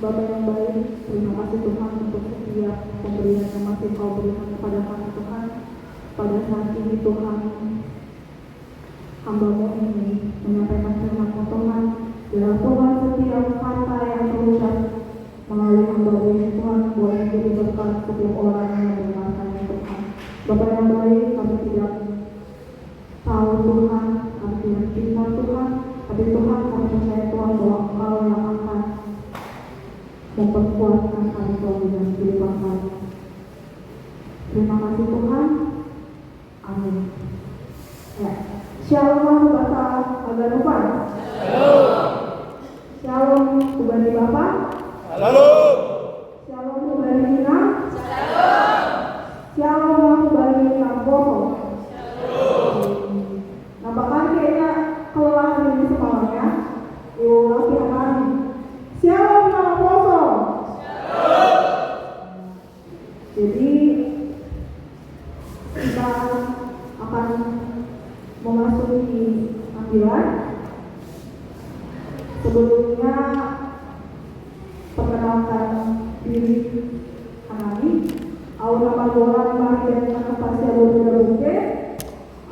Bapa yang baik, terima kasih Tuhan untuk setiap pemberian yang masih Kau berikan kepada kami Tuhan. Pada saat ini Tuhan, hamba-Mu ini menyampaikan firman-Mu Tuhan. Dalam Tuhan setiap kata yang terucap melalui hamba-Mu ini Tuhan boleh menjadi berkat setiap orang yang mendengarkannya Tuhan. Bapa yang baik, kami tidak tahu Tuhan, kami tidak pintar Tuhan, tapi Tuhan kami percaya Tuhan bahwa Engkau yang akan memperkuatkan kami Tuhan dalam kehidupan kami. Terima kasih Tuhan. Amin. Ya. Shalom bahasa Aganupan. Shalom. Shalom Ubani Bapak. Shalom. Shalom Ubani Nina. Shalom. Shalom Ubani Namboho. Shalom. Nampaknya kayaknya kelelahan ini semalam ya. Latihan lagi. Shalom Namboho. Shalom. Jadi kita akan memasuki ambilan. Sebelumnya perkenalkan diri kami. Nama bola mari dan kapasnya bola buke.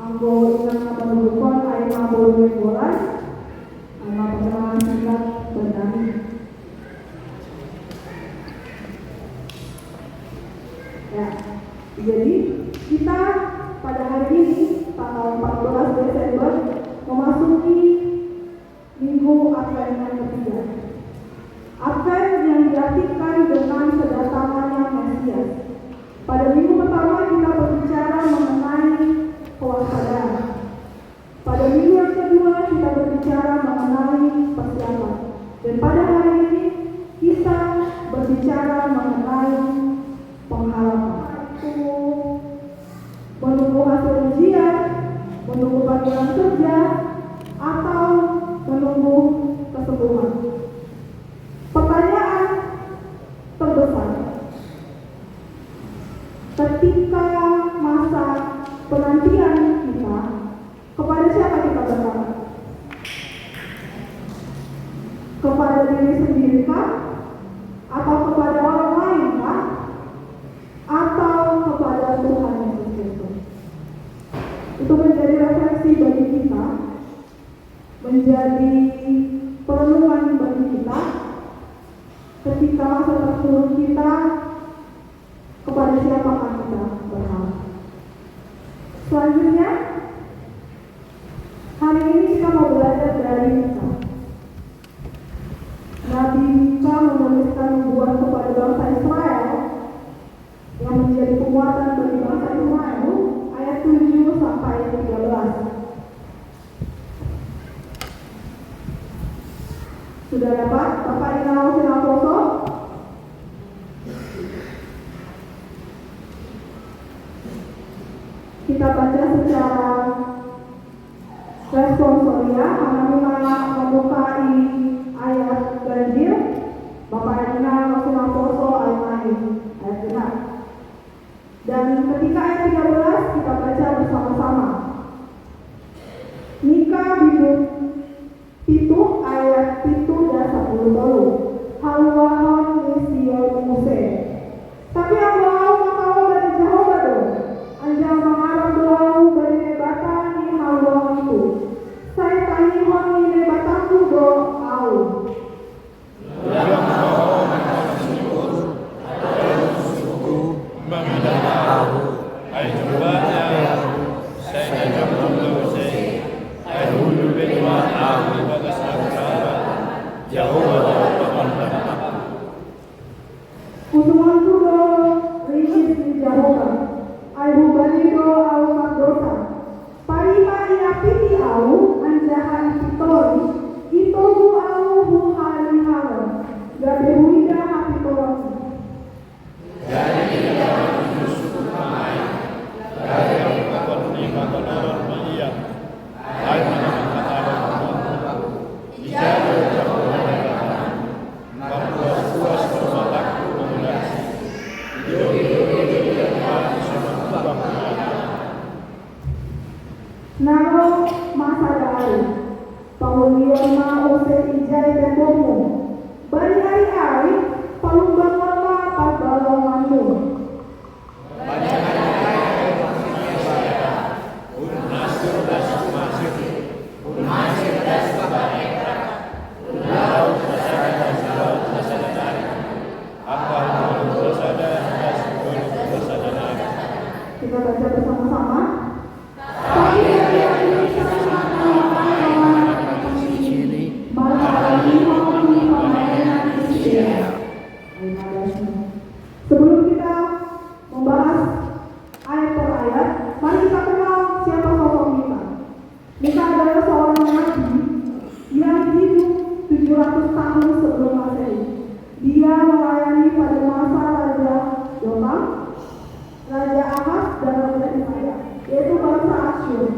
Anggo ingat nama berukon aina bola bola. Nama perkenalan singkat bernami. Ya, jadi kita pada hari ini tanggal 14 Desember memasuki Minggu Advent yang ketiga. Advent yang diartikan dengan kedatangannya Mesias. Pada minggu pertama kita berbicara mengenai kewaspadaan. Pada minggu yang kedua kita berbicara mengenai persiapan. Dan pada hari ini kita berbicara mengenai pengharapan. Menunggu hasil ujian, menunggu panggilan kerja, atau menunggu kesembuhan. Pertanyaan terbesar, ketika masa penantian kita, kepada siapa kita berharap? Kepada diri sendiri kah? Atau kepada orang lain kah? Atau kepada Tuhan Yesus Kristus? Itu menjadi refleksi bagi kita, menjadi perenungan bagi kita ketika masa terburuk kita, kepada siapakah kita berharap. Selanjutnya, hari ini kita mau belajar dari Mika. Nabi Mika menuliskan nubuat kepada bangsa Israel yang menjadi penguatan bagi bangsa Israel, ayat 7 sampai 13. Sudah dapat? Bapak Inau Sinaposo? Kita baca secara responsoria. Mana membukai ayat ganjil. Bapak Inau Sinaposo ayat genap. Dan ketika ayat 13 kita baca bersama-sama. Mika hidup itu ayat itu dan 10 dulu. Halwahon Nisio Muse. Tapi Allah makau dari Jehovah do. Anjang mengarang doau dari nebatan di halwahon itu. Saya tahihon di nebatanku do au. Kusuman tudo risis di Jehovah. Ai hubani do au makdosa. Parima inapiti au anjahan pitori. Itogu au huhali halo. Gabe huida hapitorosi. Dari tidak bersyukur ramai. Dari yang berkata Maria. Hai mana kata Ijazah jauh dari puas bermataku mengenasi. Naro masa dari Paulion ma ose 700 tahun sebelum Masehi. Dia melayani pada masa Raja Yotam, Raja Ahaz, dan Raja Hizkia, yaitu bangsa Asyur.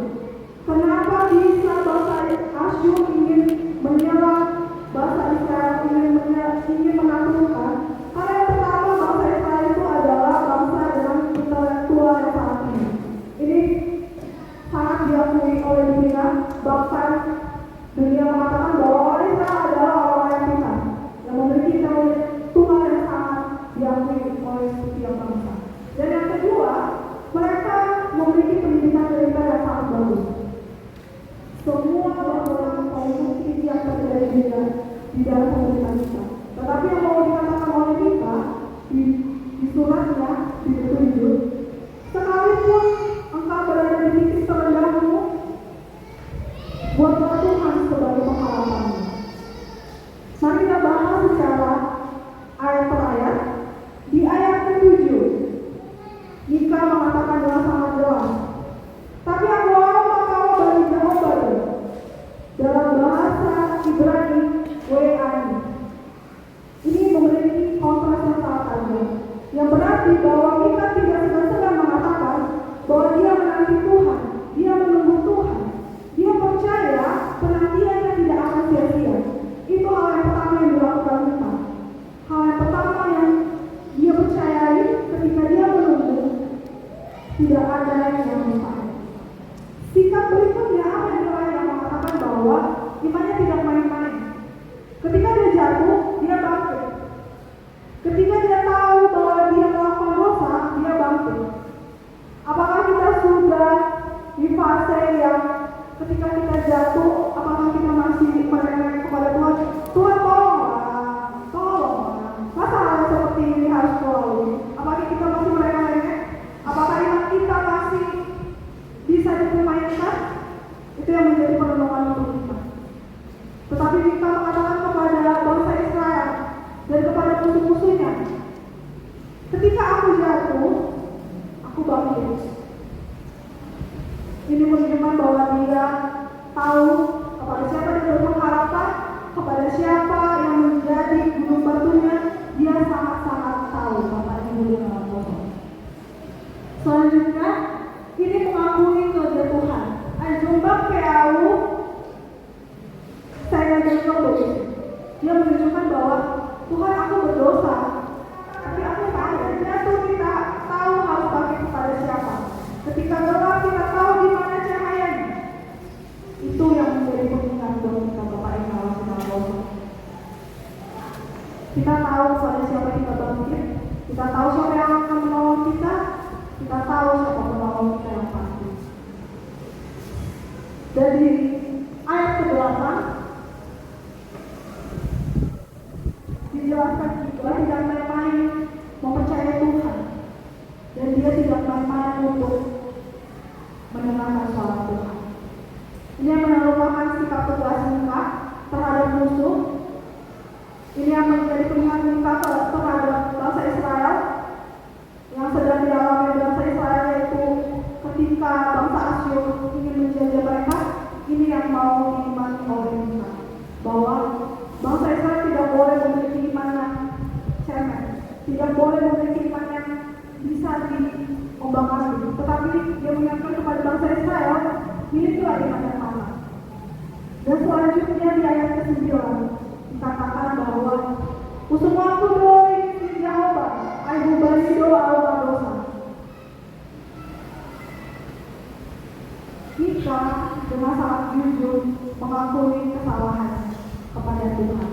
Kenapa bisa bangsa Asyur ingin menyerang bangsa Israel, ingin menaklukkan? Karena yang pertama, bangsa Israel itu adalah bangsa dengan intelektual yang sangat tinggi. Ini sangat diakui oleh dunia, bahkan dunia mengatakan bahwa orang Israel adalah orang yang pintar, yang memiliki Tuhan yang sangat diakui oleh setiap bangsa. Dan yang kedua, mereka memiliki pendidikan militer yang sangat bagus. Semua bangunan konstruksi yang terjadi di dalam pemerintahan kita. Tetapi yang mau dikatakan oleh kita di suratnya di 7, sekalipun engkau berada di titik terendahmu, buatlah Tuhan sebagai pengharapanmu. Mari kita bahas secara ayat per ayat. Di ayat ke-7, Mika mengatakan dengan sangat jelas, tapi aku mau bagi Jehovah dalam bahasa Ibrani We'ani. Ini memiliki kontras yang sangat tajam, yang berarti bahwa Mika tidak segan-segan mengatakan bahwa dia menanti Tuhan, dia menunggu Tuhan, dia percaya penantiannya tidak akan sia-sia. Itu hal yang pertama yang dilakukan Mika. Hal yang pertama yang dia percayai ketika dia menunggu, tidak ada yang mustahil. Sikap berikutnya adalah yang mengatakan bahwa imannya tidak main-main. Ketika dia jatuh, dia bangkit. Ketika dia tahu bahwa dia melakukan dosa, dia bangkit. Apakah kita sudah di fase yang ketika kita jatuh, apakah kita masih merengek kepada Tuhan? Tuhan tolong. Masa hal seperti ini harus melalui? Apakah kita masih merengek? Apakah iman kita masih bisa dipermainkan? Itu yang menjadi perenungan untuk kita. Tetapi kita mengatakan kepada bangsa Israel dan kepada musuh-musuhnya, ketika aku jatuh, aku bangkit. Ini menunjukkan bahwa dia tahu kepada siapa dia berpengharapan, kepada siapa yang menjadi gunung batunya. Dia sangat-sangat tahu Bapak Ibu dalam Tuhan. Selanjutnya, ini mengakui kejatuhan. Jombang PAU, saya ngajarkan begitu. Dia menunjukkan bahwa Tuhan, aku berdosa, tapi aku tahu jatuh, kita tahu harus bangkit kepada siapa. Ketika gelap, kita tahu di mana cahayanya. Itu yang menjadi pengingat buat kita, Bapak Ibu dalam Tuhan. Kita tahu pada siapa kita bangkit, kita tahu siapa yang akan menolong kita tahu siapa penolong kita yang pasti. Dari ayat ke-8 dijelaskan juga tidak main-main mempercayai Tuhan, dan dia tidak main-main untuk mendengarkan suara Tuhan. Ini yang merupakan sikap tegas Mika terhadap musuh. Ini yang menjadi pengingat Mika terhadap bangsa Israel yang sedang dialami bangsa Israel, yaitu ketika bangsa Asyur ingin menjajah mereka. Ini yang mau diimani oleh Mika, bahwa bangsa Israel tidak boleh memiliki iman yang cemen, tidak boleh memiliki iman yang bisa diombang-ambing, tetapi dia mengingatkan kepada bangsa Israel, milikilah iman yang sama. Dan selanjutnya di ayat ke-9 dikatakan bahwa "Usumaku doi di Jehovah, aku bagi doa dosa." Mika dengan sangat jujur mengakui kesalahan kepada Tuhan.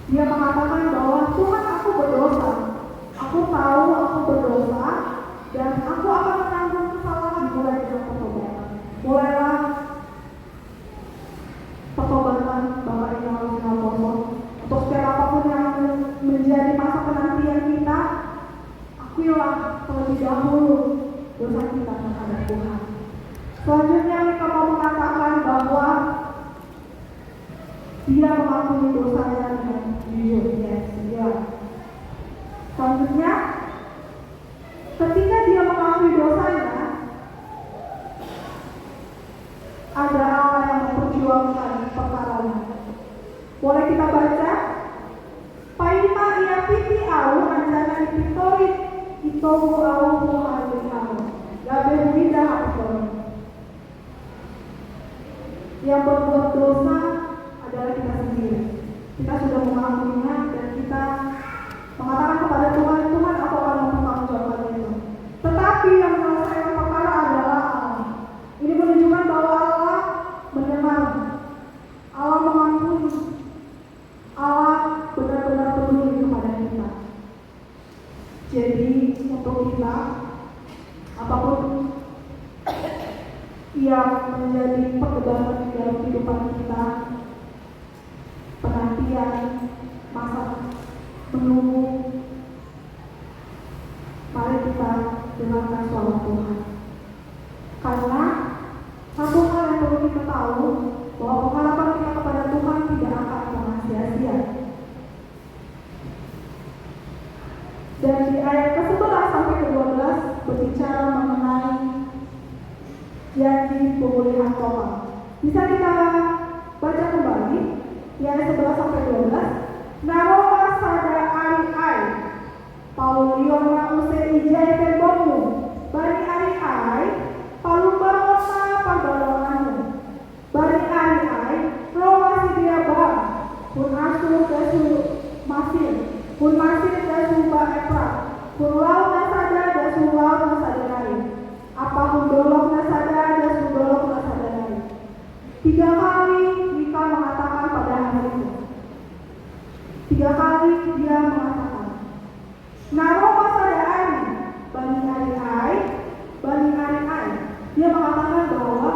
Dia mengatakan bahwa Tuhan, aku berdosa, aku tahu aku berdosa, dan aku akan menanggung kesalahan mulai dari pertobatan. Mulailah pertobatan Bapak Ibu yang harus untuk setiap apapun yang menjadi masa penantian kita. Akuilah terlebih dahulu dosa kita terhadap Tuhan. Selanjutnya Mika mau mengatakan bahwa dia mengakui dosanya dengan jujur. Selanjutnya, ketika dia mengakui dosanya, ada Allah yang memperjuangkan perkaranya. Uovu au hali hao. Gabe huida hapo. Yang berbuat dosa adalah kita sendiri. Kita sudah mengakuinya dan kita mengatakan kepada Tuhan, Tuhan aku akan mempertanggungjawabkan itu. Tetapi yang menyelesaikan perkara adalah Allah. Ini menunjukkan bahwa Allah mendengar, Allah mengampuni, Allah benar-benar peduli kepada kita. Jadi untuk kita, apapun yang menjadi perdebatan di dalam kehidupan kita, penantian, masa menunggu, mari kita dengarkan suara Tuhan. Karena satu hal yang perlu kita tahu, bahwa pengharapan kita kepada Tuhan tidak akan pernah sia-sia. Dan di ayat ke-11 sampai ke-12 berbicara mengenai janji pemulihan total. Bisa kita baca kembali di ayat 11 sampai 12. Naroma sada ari-ai, Paulion na use ijai tembokmu, bari ari-ai, palumbangonsa pagbalonganmu, bari ari-ai, Roma sidia bang, pun asu dasu masir, pun masir dasu ba epra, pun laut na sada dasu laut na sada nari, apa hundolok na sada dasu dolok na sada nari. 3 kali Mika mengatakan pada hari itu. 3 kali dia mengatakan, Naroma sada ari, bani ari-ai, bani ari-ai. Dia mengatakan bahwa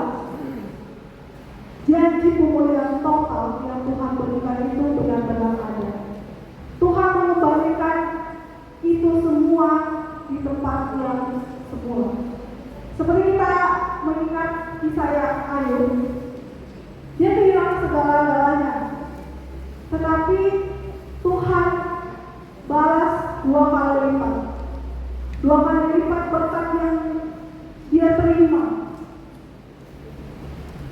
janji pemulihan total yang Tuhan berikan itu benar-benar ada. Tuhan mengembalikan itu semua di tempat yang semula. Seperti kita mengingat kisah Ayub, dia kehilangan segala-galanya, tetapi Tuhan balas 2 kali lipat. 2 kali lipat berkat yang dia terima.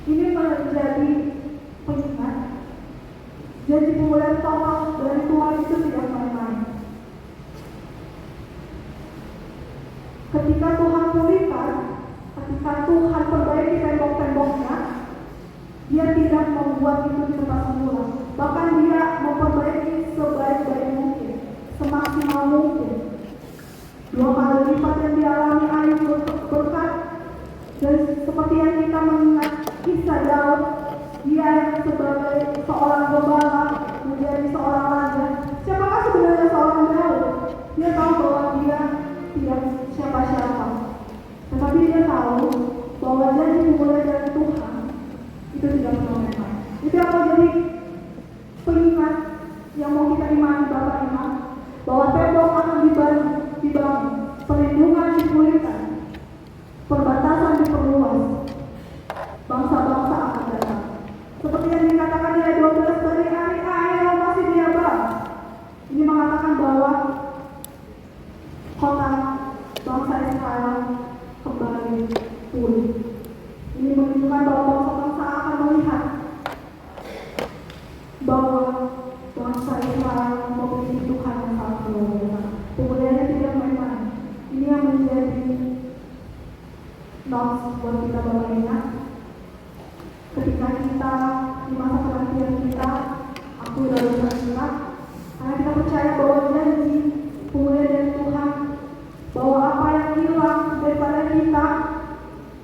Ini menjadi pengingat. Janji pemulihan total dari Tuhan itu tidak main-main. Ketika Tuhan pulihkan, ketika Tuhan perbaiki tembok-temboknya, dia tidak membuat itu di tempat semula. Bahkan dia memperbaiki sebaik-baik mungkin, semaksimal mungkin. 2 kali lipat yang dialami Ayub berkat. Dan seperti yang kita mengingat kisah Daud, dia yang sebagai seorang gembala menjadi seorang raja. Siapakah sebenarnya seorang Daud? Dia tahu bahwa dia tidak siapa-siapa, tetapi dia tahu bahwa janji dimulai dari Tuhan itu tidak pernah memang. Itu yang mau jadi pengingat yang mau kita imani Bapak Imam, bahwa tembok akan dibangun, perlindungan dipulihkan, perbatasan diperluas, bangsa-bangsa akan datang. Seperti yang dikatakan di ayat 12 dari ari-ai masih dia bang. Ini mengatakan bahwa kota bangsa Israel kembali pulih. Ini menunjukkan bahwa bangsa-bangsa akan melihat bahwa bangsa Israel memiliki Tuhan yang sangat luar biasa. Pemulihannya tidak main-main. Ini yang menjadi notes buat kita Bapak ingat. Ketika kita di masa penantian kita, aku lalu kita, karena kita percaya bahwa janji pemulihan dari Tuhan, bahwa apa yang hilang daripada kita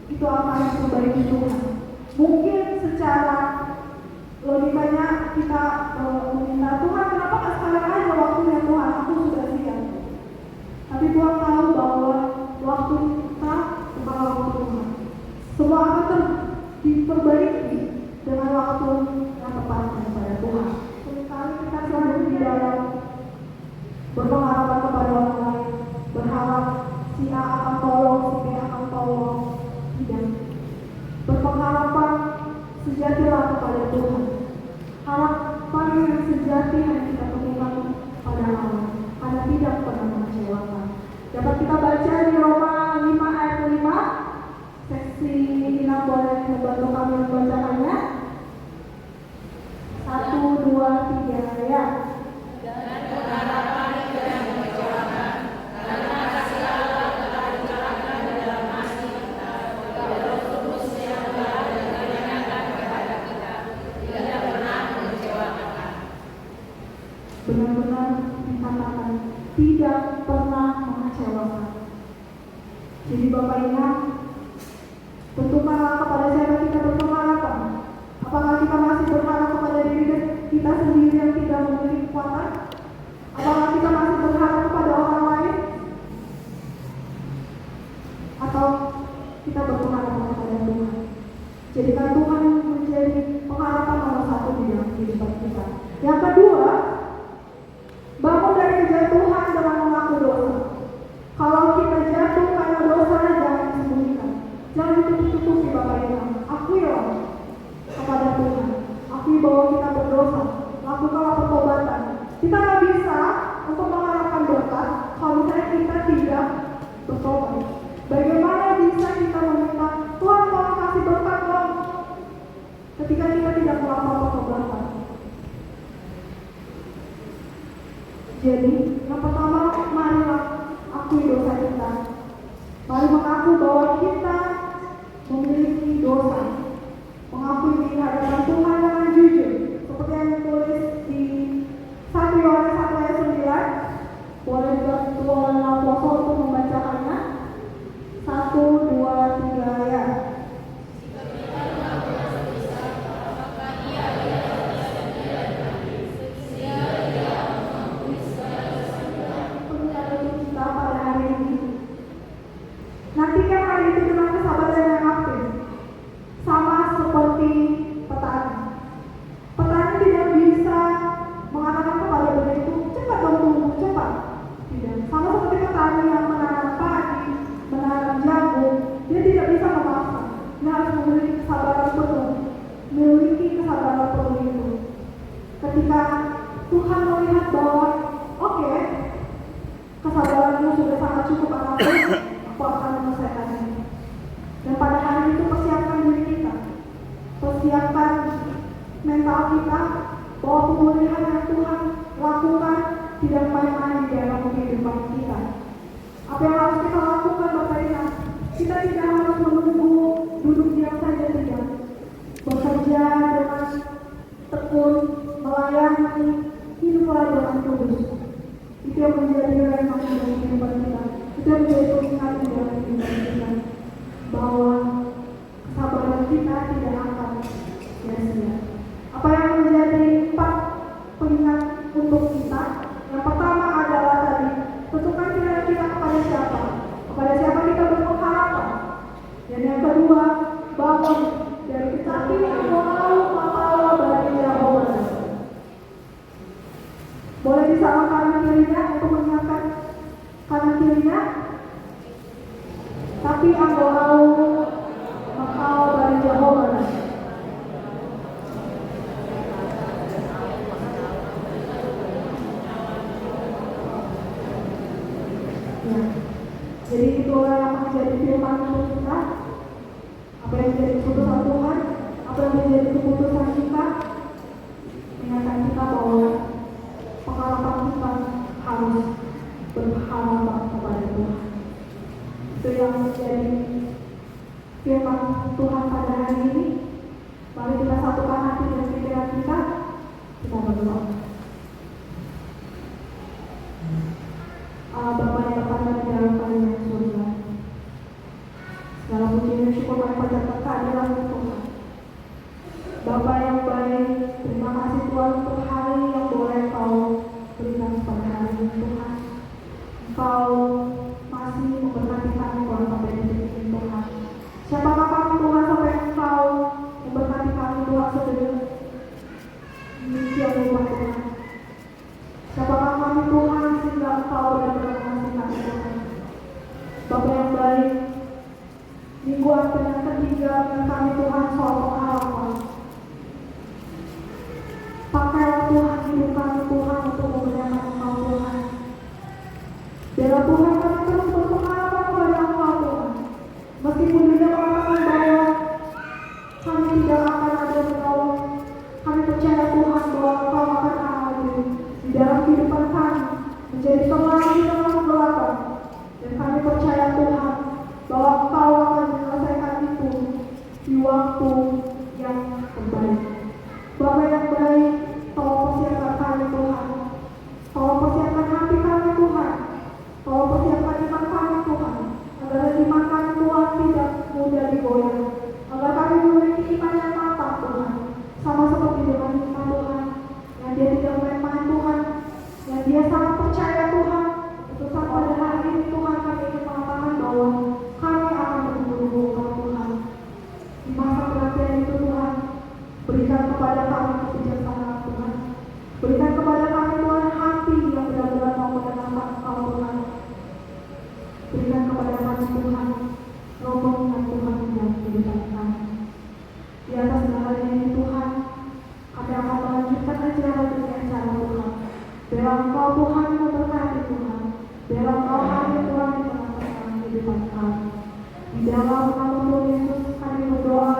itu akan diperbaiki Tuhan. Mungkin secara logikanya kita meminta Tuhan, kenapa nggak sekarang aja waktunya Tuhan, aku sudah siap. Tapi Tuhan tahu bahwa waktu kita bukan waktu Tuhan. Semua akan diperbaiki dengan waktu yang tepat kepada Tuhan. Seringkali kita selalu di dalam berpengharapan kepada orang lain, berharap si A akan tolong, si B akan tolong. Tidak. Berpengharapan sejatilah kepada Tuhan. Harapan yang sejati yang kita temukan pada Allah, karena tidak pernah mengecewakan. Dapat kita baca di Roma 5 ayat 5. Seksi 6 boleh membantu kami membacakannya. 1, 2, 3 ya. Dan pengharapan tidak mengecewakan, karena kasih Allah benar-benar dikatakan tidak pernah mengecewakan. Jadi Bapak ingat, tentukanlah kepada siapa kita berpengharapan. Apakah kita masih berharap kepada diri kita sendiri yang tidak memiliki kekuatan? Apakah kita masih berharap kepada orang lain? Atau kita berpengharapan kepada Tuhan? Jadikan Tuhan menjadi pengharapan nomor satu di dalam kehidupan kita. Yang kedua, bangun dari kejatuhan dengan mengaku dosa. Kalau kita jatuh karena dosa, jangan disembunyikan, jangan ditutup-tutupi. Bapak Ibu, akuilah kepada Tuhan, akui bahwa kita berdosa, lakukanlah pertobatan. Kita nggak bisa untuk mengharapkan berkat kalau misalnya kita tidak bertobat. Bagaimana bisa kita meminta Tuhan tolong kasih berkat dong ketika kita tidak melakukan pertobatan? Jadi yang pertama, marilah akui dosa kita. Mari mengaku bahwa kita memiliki dosa, mengakui di hadapan Tuhan dengan jujur, seperti yang ditulis di 1 Yohanes 1 ayat 9. Boleh dibantu oleh apostol untuk membacakannya. 1, 2, 3 ya. Kita pada hari ini, nantikan hari itu dengan kesabaran yang aktif, sama seperti petani. Petani tidak bisa mengatakan kepada benih itu cepat dong tumbuh cepat. Tidak. Sama seperti petani yang menanam padi, menanam jagung, dia tidak bisa memaksa. Dia harus memiliki kesabaran penuh, memiliki kesabaran penuh itu. Ketika Tuhan melihat bahwa oke, kesabaranmu sudah sangat cukup anakku, aku akan menyelesaikan ini. Dan pada hari itu persiapkan diri kita, persiapkan mental kita bahwa pemulihan yang Tuhan lakukan tidak main-main di dalam kehidupan kita. Apa yang harus kita lakukan Bapak Ibu? Kita tidak harus menunggu duduk diam saja, tidak. Bekerja dengan tekun, melayani, hiduplah dengan tulus. Itu yang menjadi rema dalam kehidupan kita. Itu yang menjadi pengingat dalam kehidupan kita, bahwa kesabaran kita tidak akan sia-sia. Apa yang menjadi 4 pengingat untuk kita? Yang pertama adalah tadi, tentukan kita kepada siapa? Kepada siapa kita berpengharapan? Dan yang kedua, bangun dari kecapian walau makalau dari Yahweh. Boleh disalam kanan kirinya untuk mengingatkan kanan kirinya. Tapi walau makalau dari Yahweh. Ya. Jadi itulah yang menjadi firman untuk kita. Apa yang menjadi keputusan Tuhan, apa yang menjadi keputusan kita, ingatkan kita bahwa pengharapan kita harus berharap kepada Tuhan. Itu yang menjadi firman Tuhan pada hari ini. Mari kita satukan hati dan pikiran kita berdoa. Bapa yang bertanda di dalam Kalian surga, segala puji dan syukur kami panjatkan kehadiran Tuhan. Bapa yang baik, terima kasih Tuhan untuk hari yang boleh Kau berikan pada hari ini Tuhan. Kau masih memberkati kami Tuhan sampai detik ini Tuhan. Siapakah kami Tuhan sampai Engkau memberkati kami Tuhan sedemikian rupa Tuhan. Siapakah kami Tuhan sehingga Engkau benar-benar mengasihi kami Tuhan. Bapa yang baik, minggu yang ketiga dengan kami Tuhan soal pengharapan. Pakailah Tuhan hidup kami Tuhan untuk memuliakan Engkau Tuhan. Biarlah Tuhan kami terus berpengharapan kepada Engkau Tuhan. Meskipun dunia mengatakan bahwa kami tidak akan ada menolong, kami percaya Tuhan bahwa Engkau akan hadir di dalam kehidupan kami, menjadi pelangi di dalam kegelapan. Dan kami percaya Tuhan bahwa Engkau akan menyelesaikan itu di waktu yang terbaik. Bapa yang baik, tolong persiapkan kami Tuhan Berikan kepada kami Tuhan hati yang benar-benar mau mendengarkan Engkau Tuhan. Berikan kepada kami Tuhan rombongan Tuhan yang kehidupan kami. Di atas segalanya ini Tuhan, kami akan melanjutkan acara dengan cara Tuhan. Biarlah Engkau Tuhan yang memberkati Tuhan. Biarlah Engkau hadir Tuhan di tengah-tengah kehidupan kami. Di dalam nama Tuhan Yesus kami berdoa